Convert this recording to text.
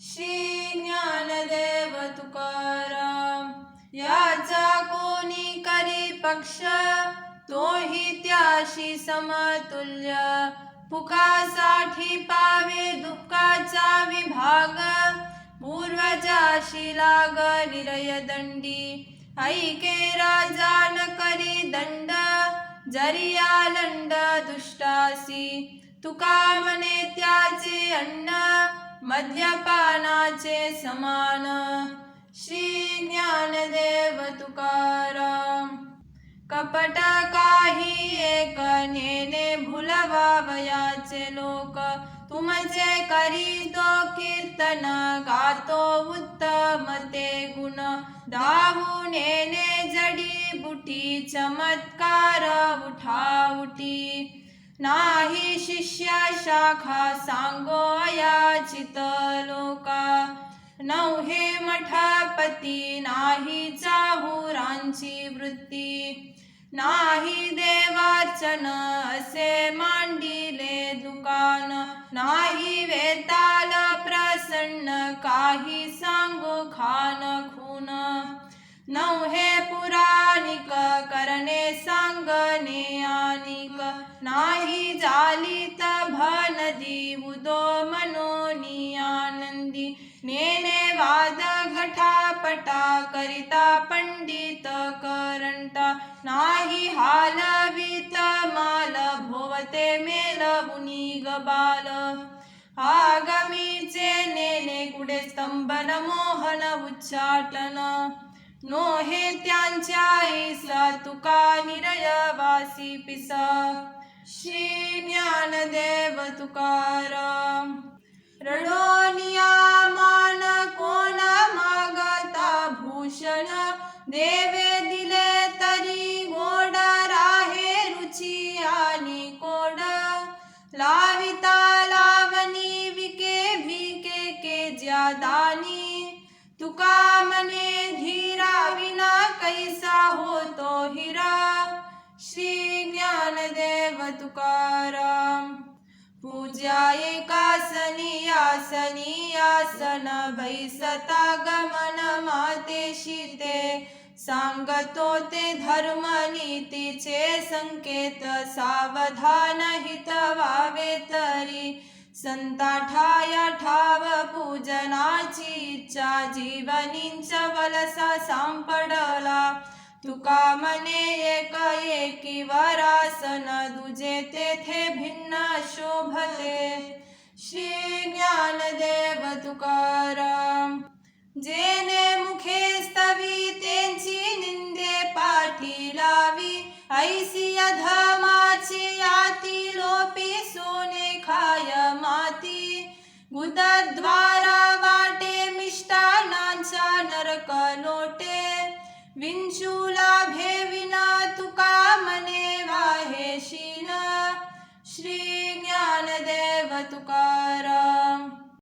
श्री ज्ञानदेव तुकाराम. याचा कोणी करी पक्ष, तोही त्याशी समतुल्य. पुकासाठी पावे दुःखाचा विभाग, पूर्वजाशी लाग निरय दंडी. ऐके राजा न करी दंड, जरिया लंड दुष्टासी. तुका म्हणे त्याचे अन्न, मद्यपानाचे समान. श्री ज्ञानदेव तुकाराम. कपट काही एक नेने, भुलवावयाचे लोक. तुमचे करीतो कीर्तन, गातो उत्तम ते गुण. धावून येणे जडी बुटी, चमत्कार उठाउटी. नाही शिष्य शाखा सांगो अयाचित लोका. नवहे मठपती, नाही चाहुरांची वृत्ती. नाही देवार्चन असे मांडिले दुकान. नाही वेताल प्रसन्न, काही सांगो खान खून. नवहे पुराणिक करणे सांगणे आनिक. नाही जालित भनदी, उदो मनोनी आनंदी. नेने वाद घटापटा, करिता पंडित करंटा. नाही हालवित माल, भोवते मेलवुनी गबाल. आगमीचे नेने कुडे स्तंभन, मोहन उच्चाटन. नोहे त्यांच्या ऐसा, तुका निरयवासी पिसा. श्री ज्ञानदेव तुकाराम. रडोनिया मान कोण मागता भूषण, देवे दिले तरी गोड. राहे रुची आणि कोड, लाविता लावणी विके भिके के ज्या दानी. तुका म्हणे धीरा विना, कैसा होतो हिरा. श्री ज्ञानदेव तुकाराम. पूजा एकासनी आसनी, आसन बैसता गमन मातेशी ते. सांगतो ते धर्म नीतीचे संकेत, सावधान हित व्हावे तरी. संता ठाया ठाव पूजनाची इच्छा, जीवनींच वलसा सांपडला. तुका म्हणे एक एकी वरासन, दुजे तेथे भिन्न शोभते. श्री ज्ञानदेव तुकाराम. जेने मुखे स्तवी, त्यांची निंदे पाठी लावी. ऐसी अधमाची याती, लोपी सोने खाय माती. गुदद्वारा वाटे, मिष्टानांचा नरक लोटे. विंचूला भेविना, तुका म्हणे वाहे शीन. श्री ज्ञानदेव तुकाराम.